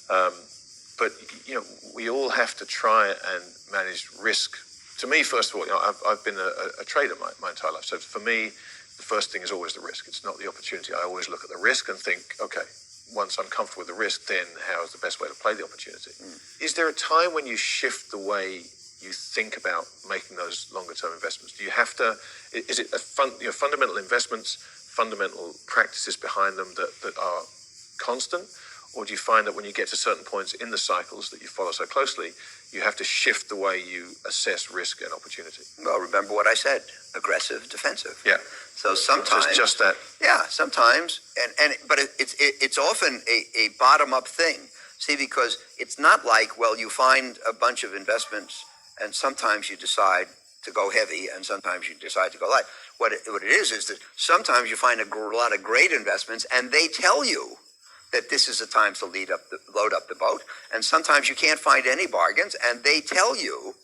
But we all have to try and manage risk. To me, first of all, I've been a trader my entire life. So for me, the first thing is always the risk. It's not the opportunity. I always look at the risk and think, okay, once I'm comfortable with the risk, then how is the best way to play the opportunity? Is there a time when you shift the way you think about making those longer term investments? Do you have to, is it fundamental investments, fundamental practices behind them that are constant? Or do you find that when you get to certain points in the cycles that you follow so closely, you have to shift the way you assess risk and opportunity? Well, remember what I said, aggressive, defensive. Yeah. So sometimes... So it's just that. Yeah, sometimes. But it's often a bottom-up thing. See, because it's not like, well, you find a bunch of investments and sometimes you decide to go heavy and sometimes you decide to go light. What it is that sometimes you find a lot of great investments and they tell you that this is a time to load up the boat. And sometimes you can't find any bargains and they tell you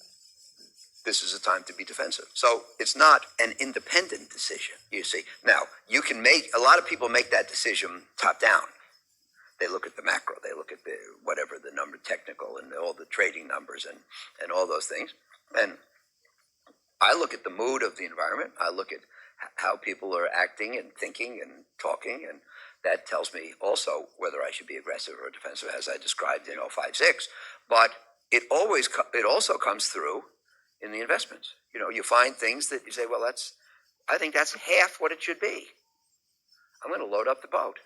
this is a time to be defensive. So it's not an independent decision, you see. Now, a lot of people make that decision top down. They look at the macro, they look at the number, technical and all the trading numbers and all those things. And I look at the mood of the environment. I look at how people are acting and thinking and talking, and that tells me also whether I should be aggressive or defensive, as I described in 05-06. But it also comes through in the investments. You find things that you say, well, I think that's half what it should be. I'm going to load up the boat.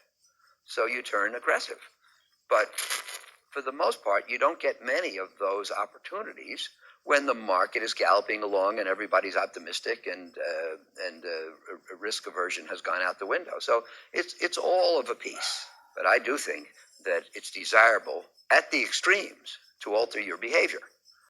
So you turn aggressive. But for the most part, you don't get many of those opportunities when the market is galloping along and everybody's optimistic and risk aversion has gone out the window. So it's all of a piece. But I do think that it's desirable at the extremes to alter your behavior.